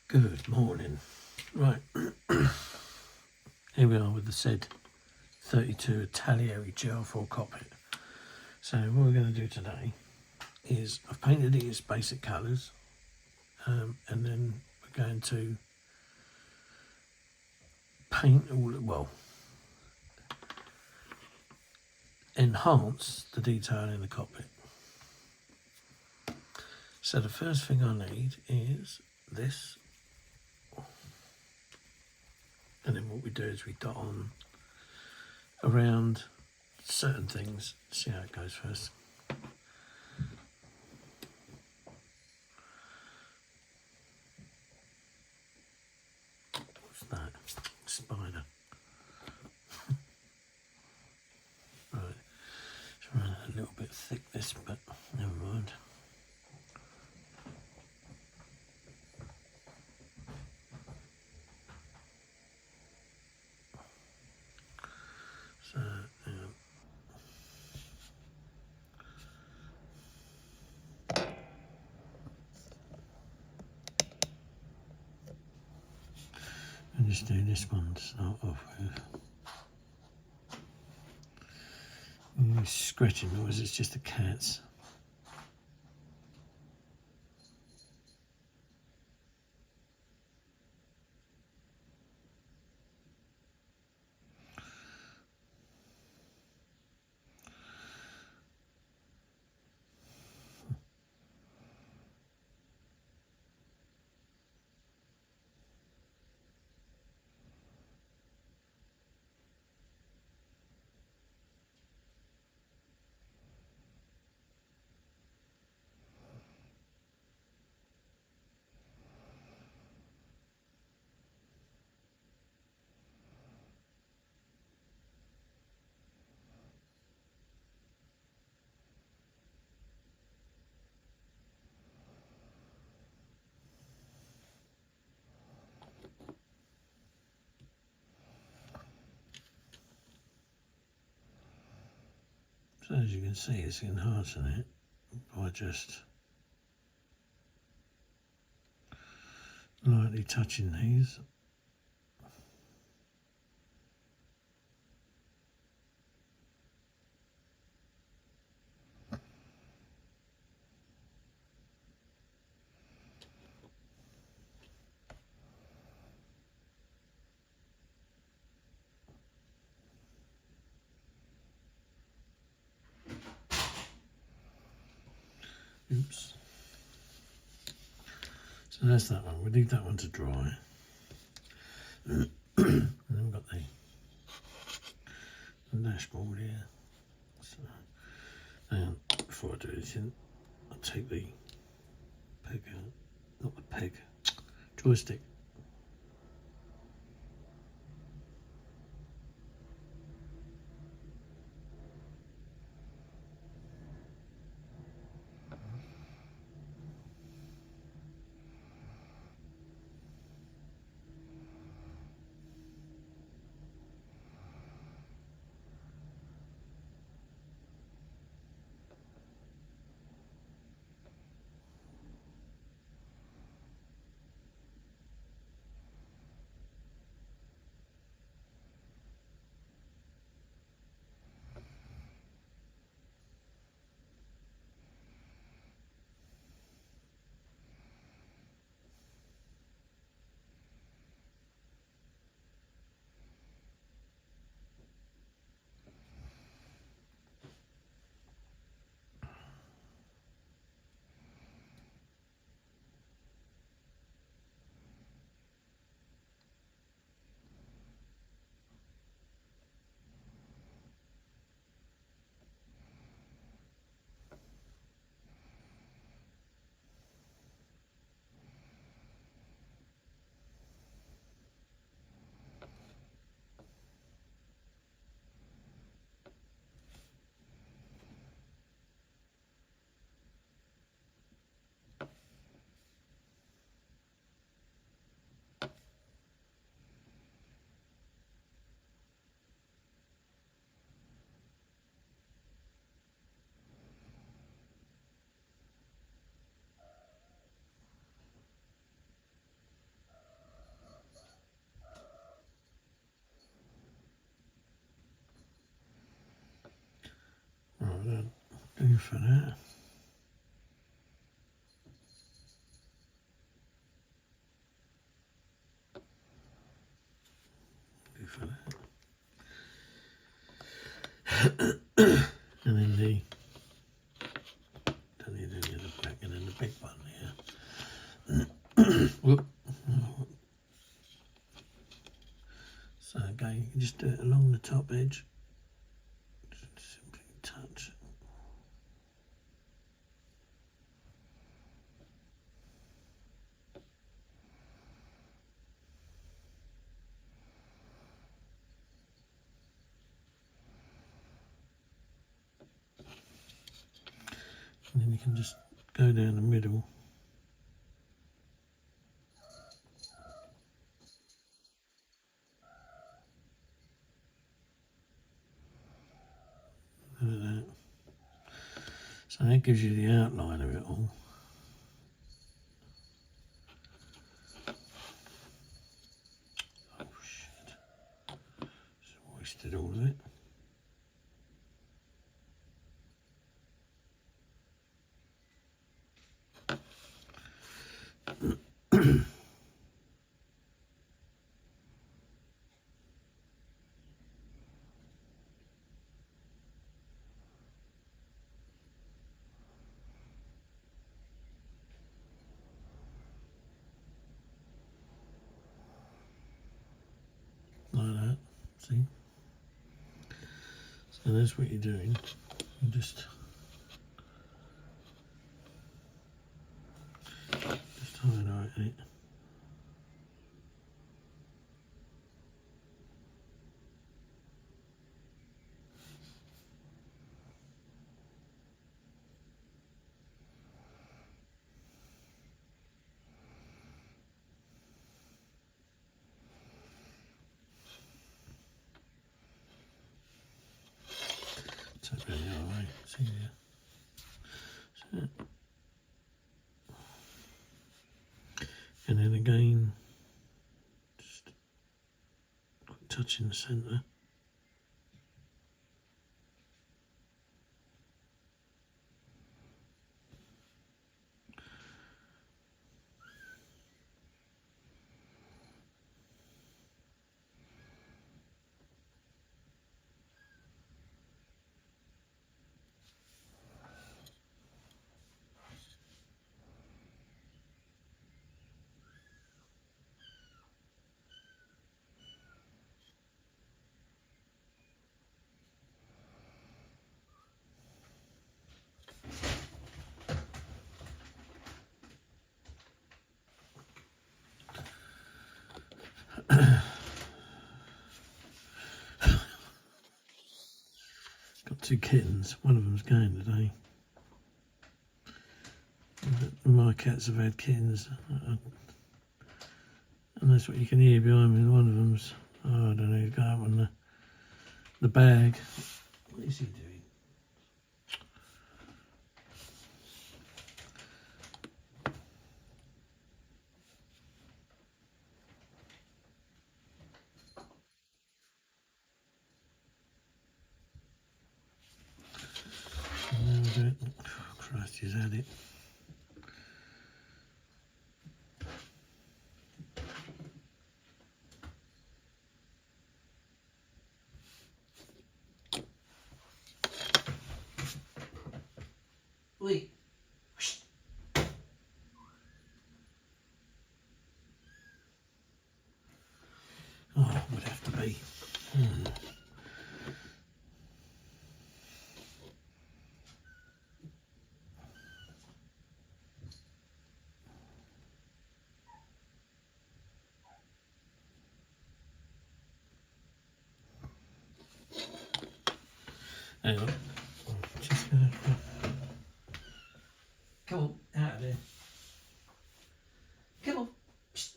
Good morning. Right, here we are with the said 32 Italeri gel for cockpit. So what we're going to do today is I've painted these basic colours and then we're going to paint enhance the detail in the cockpit. So the first thing I need is this, and then what we do is we dot on around certain things. See how it goes first. What's that? Spider. Right, it's running a little bit thick this, but never mind. So, I'll just do this one to start off with. Scratching noise, it's just the cats. So as you can see, it's enhancing it by just lightly touching these. Oops. So that's that one. We'll leave that one to dry. And then we've got the dashboard here. So, and before I do anything, I'll take the peg out. Not the peg, joystick. for that. Do for that. And then don't need any of the black, and then the big one here. Whoop. So again, you can just do it along the top edge. Just simply touch. And then you can just go down the middle. Look at that. So that gives you the outline of it all. Oh shit. Just wasted all of it. Like that, see? So that's what you're doing. You just highlight it. Take that the other way, it's easier. So, and then again, just touch in the centre. Got two kittens, one of them's going today. My cats have had kittens, and that's what you can hear behind me. One of them's, oh, I don't know, he's got up on the bag. What is he doing? Oh, Christ, he's had it. Wait. Oh, it would have to be. Hang on. Just gonna... Come on, out of there. Come on. Psst.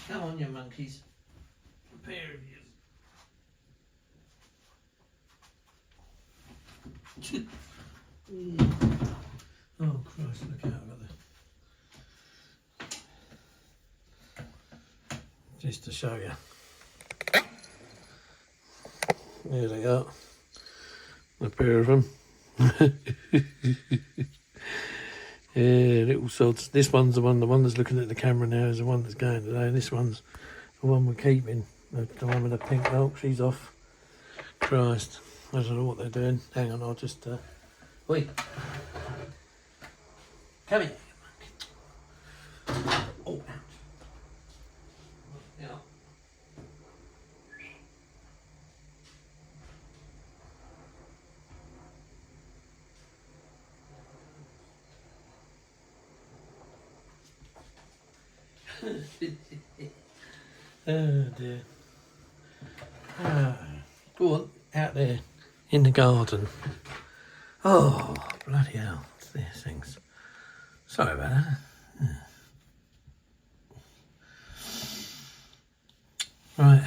Come on, you monkeys. A pair of you. Oh Christ, look out, I've got the... Just to show you. There they are. a pair of them. Yeah, little sods. This one's the one that's looking at the camera now is the one that's going today. And this one's the one we're keeping. The one with the pink milk, she's off. Christ, I don't know what they're doing. Hang on, I'll just... Wait. Come here. Oh, yeah. Oh dear. Go on, out there in the garden. Oh, bloody hell. These things. Sorry about that. Right.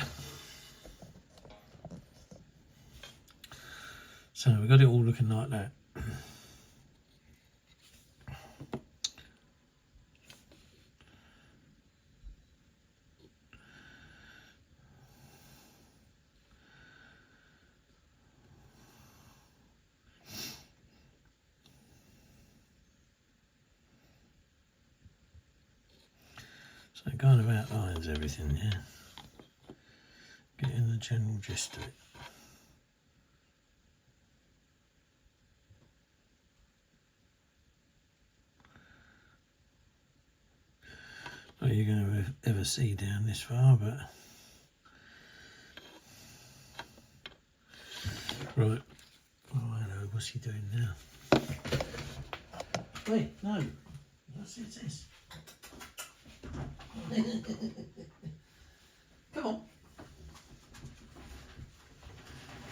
So we've got it all looking like that. So it kind of outlines everything, yeah. Getting the general gist of it. Not you're going to ever see down this far, but... Right. Oh, hello, what's he doing now? Wait, no. What's this? Come on.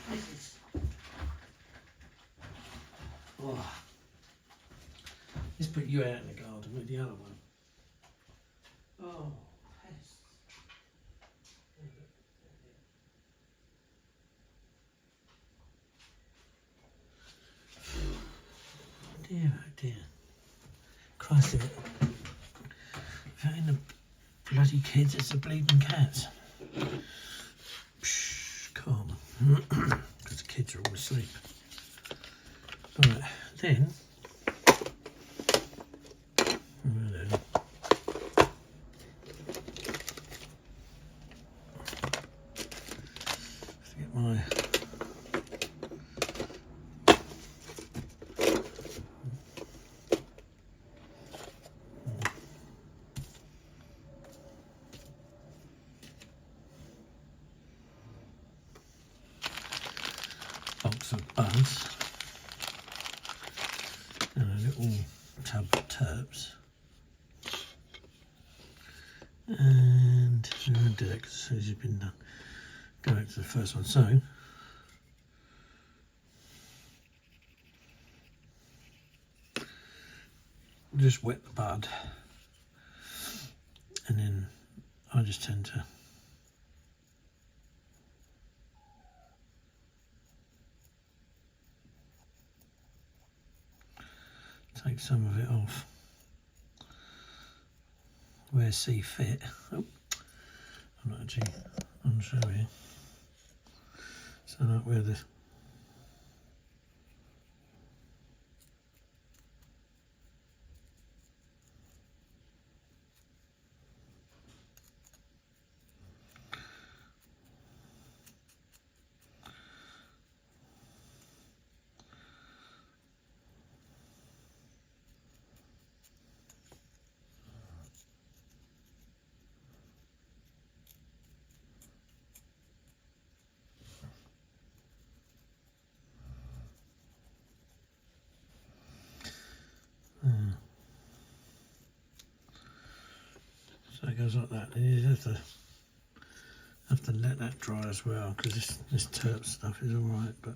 What's this? Oh. Let's put you out in the garden with the other one. Oh, pests. Dear, oh dear. Christ, if it ain't the bloody kids, it's the bleeding cats. Psh, calm. Because the kids are all asleep. Right, then... Get my... box of buds and a little tub of terps, and I'm going to do that because as soon as you've been done, go back to the first one. So just wet the bud, and then I just tend to take some of it off where see fit. Oh, I'm not actually on show here. So not where the so it goes like that. And you have to let that dry as well, because this terp stuff is all right, but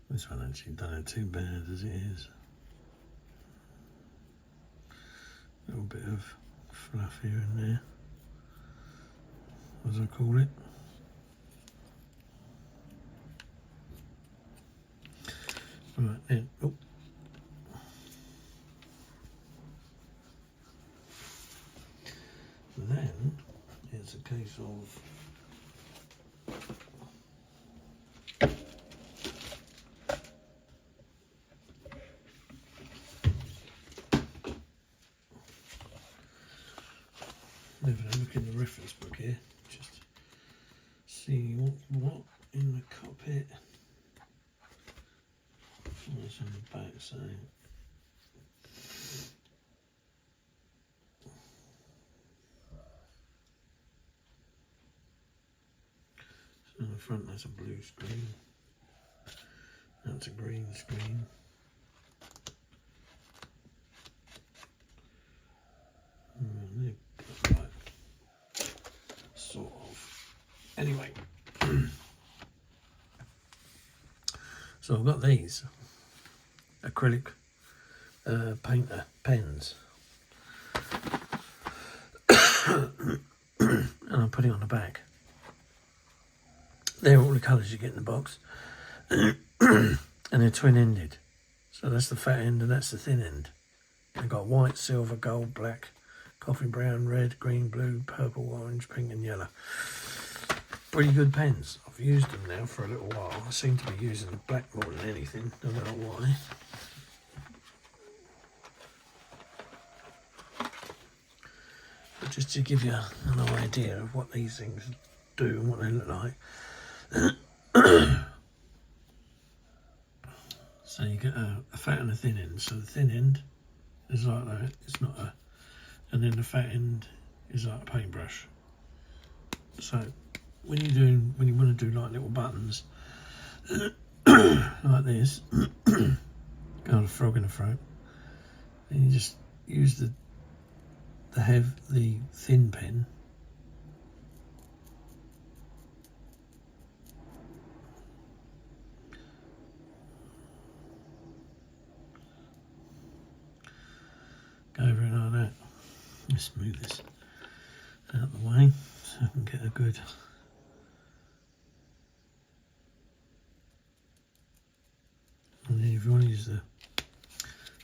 this one actually don't it too bad as it is. A little bit of fluff here and there, as I call it. Right then, oh. Then it's a case of Having a look in the reference book here, just see what in the cockpit. What's on the back saying? So on the front there's a blue screen. That's a green screen. Right. Sort of. Anyway, so I've got these acrylic painter pens, and I'll put it on the back. They're all the colours you get in the box, and they're twin-ended. So that's the fat end and that's the thin end. They've got white, silver, gold, black, coffee brown, red, green, blue, purple, orange, pink and yellow. Pretty good pens. I've used them now for a little while. I seem to be using the black more than anything. Don't know why. But just to give you an idea of what these things do and what they look like. So you get a fat and a thin end. So the thin end is like that. It's not a... And then the fat end is like a paintbrush. So when you want to do like little buttons like this, got a frog in the throat, then you just use the thin pen, go over it like that. Let's move this out of the way so I can get a good... And then if you want to use the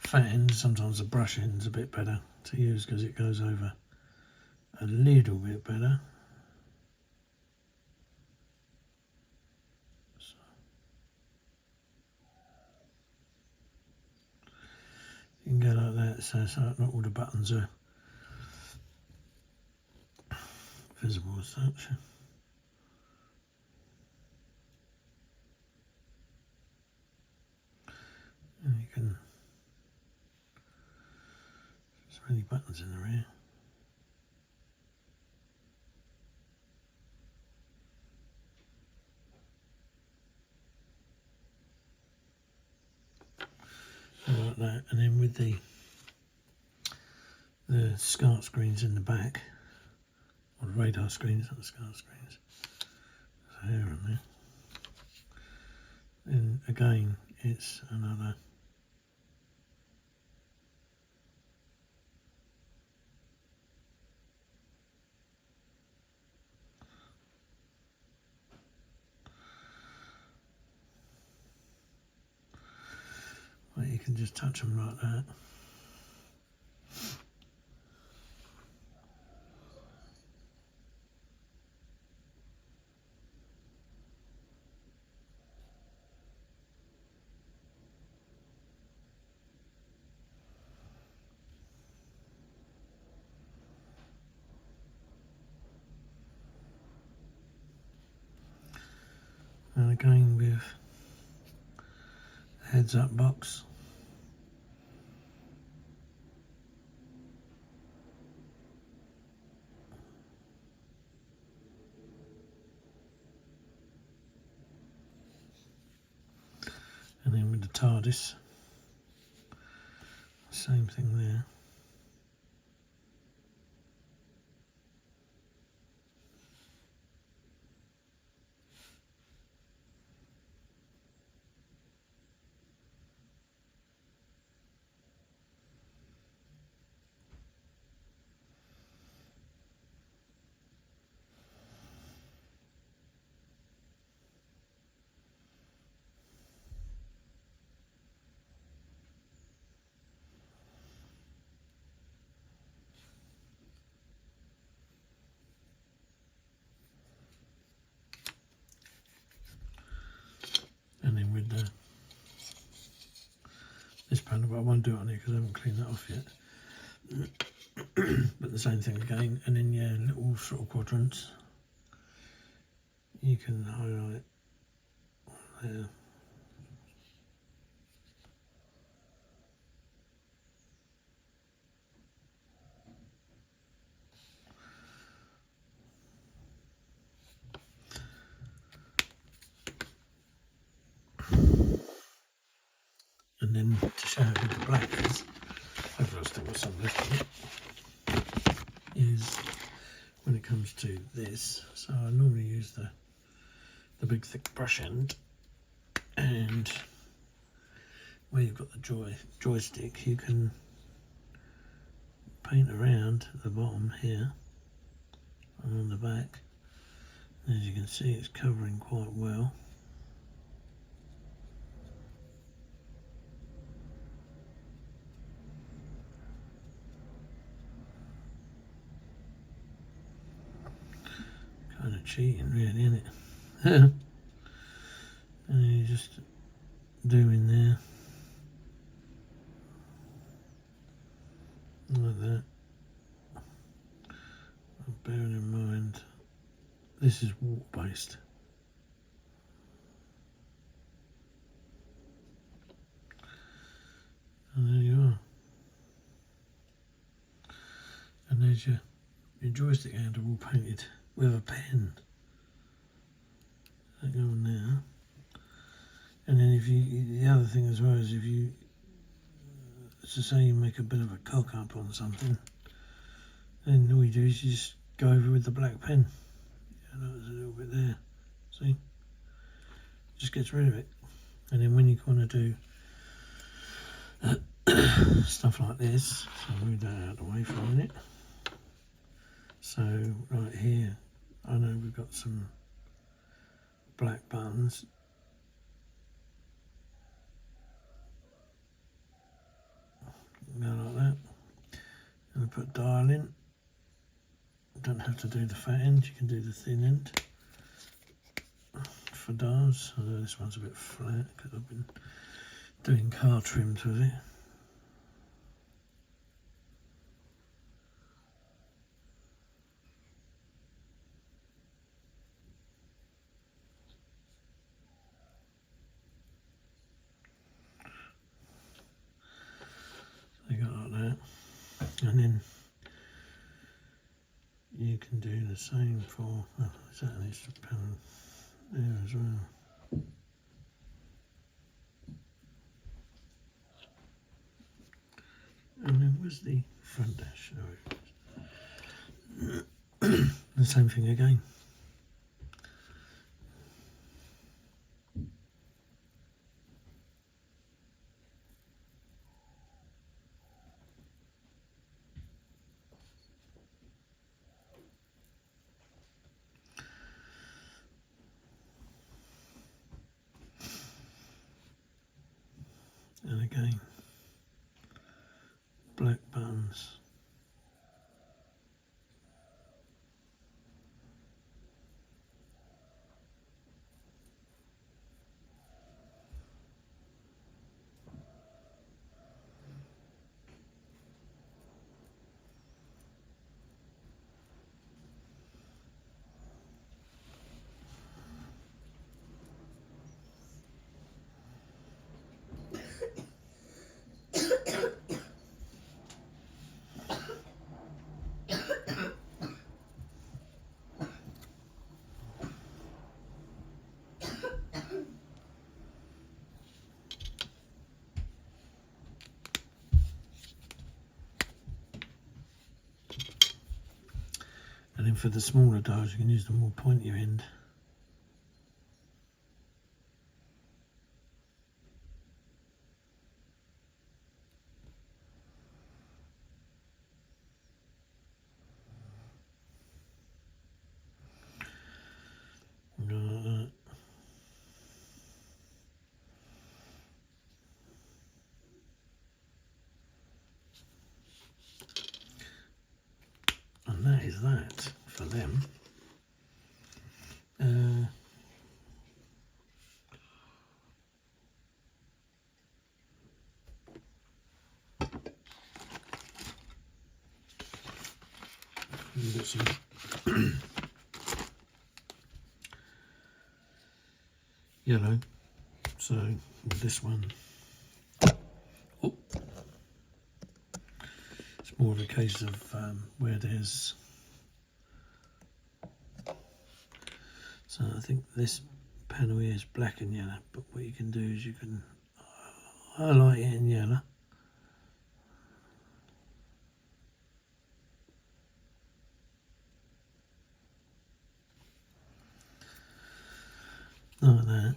fat end, sometimes the brush end's a bit better to use because it goes over a little bit better. So you can go like that, so not all the buttons are visible as such. And you can... There's many buttons in the rear. Like that, and then with the SCART screens in the back, or the radar screens, not the SCART screens, so here and there. Then again, it's another where you can just touch them like that. And again with the heads up box. And then with the TARDIS, same thing there. panel, but I won't do it on here because I haven't cleaned that off yet. But the same thing again, and then yeah, little sort of quadrants. You can highlight there. And then to show how big the black is, hopefully I'll still got some left of it, is when it comes to this. So I normally use the big thick brush end, and where you've got the joystick, you can paint around the bottom here and on the back. As you can see, it's covering quite well. Kind of cheating really, isn't it? And you just do in there like that. Bearing in mind this is water based. And there you are. And there's your joystick handle all painted with a pen. That go on there. And then if you, the other thing as well is if you, so say you make a bit of a cock up on something, then all you do is you just go over with the black pen. Yeah, that was a little bit there. See? Just gets rid of it. And then when you want to do stuff like this, so I'll move that out of the way for a minute. So right here, I know we've got some black buttons. Go like that. And I put dial in. Don't have to do the fat end, you can do the thin end for dials. Although this one's a bit flat because I've been doing car trims with it. They go like that, and then you can do the same for, oh, that needs to pan there as well. And then where's the front dash? Oh, the same thing again. And again, black buttons. And then for the smaller dials, you can use the more pointier end. Like that. And that is that for them. We've got some yellow, so this one, oh, it's more of a case of where there's, so I think this panel here is black and yellow, but what you can do is you can highlight it in yellow. Like that.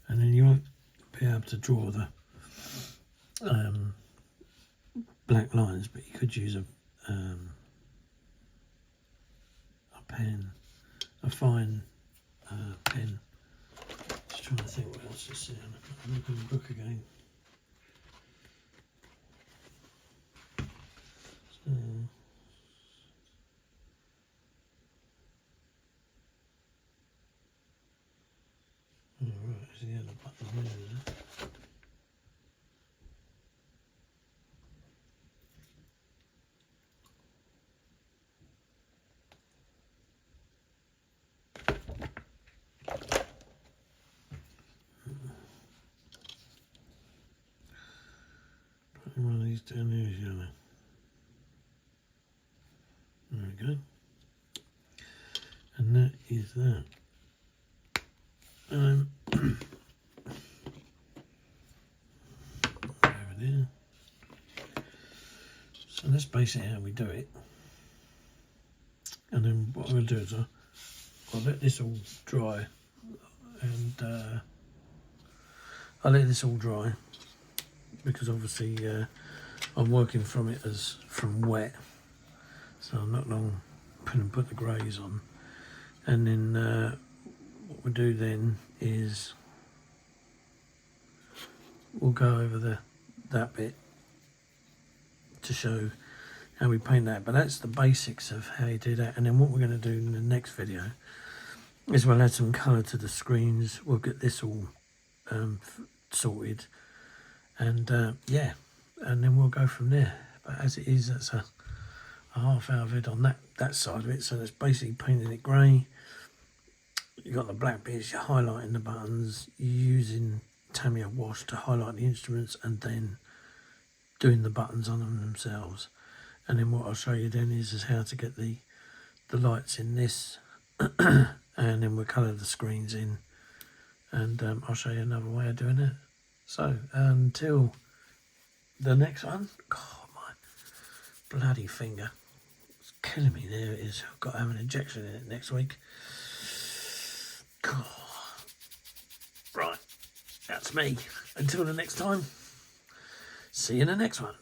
And then you won't be able to draw the black lines, but you could use a pen, a fine pen. Just trying to think what else is here. I'm looking at the book again. So, oh, right, there's the other button there, is it? One of these down here is yellow. There we go. And that is that. Over there. So that's basically how we do it. And then what I'm going to do is I'll let this all dry, and I'll let this all dry because obviously I'm working from it as from wet, so I'm not long put the greys on, and then what we'll do then is we'll go over that bit to show how we paint that. But that's the basics of how you do that. And then what we're going to do in the next video is we'll add some colour to the screens. We'll get this all sorted, and yeah, and then we'll go from there. But as it is, that's a half hour vid on that side of it. So that's basically painting it grey. You've got the black bits, you're highlighting the buttons, you're using Tamiya wash to highlight the instruments, and then doing the buttons on them themselves. And then what I'll show you then is how to get the lights in this, and then we'll colour the screens in, and I'll show you another way of doing it. So until the next one, God, my bloody finger, it's killing me. There it is. I've got to have an injection in it next week. God. Right, that's me. Until the next time, see you in the next one.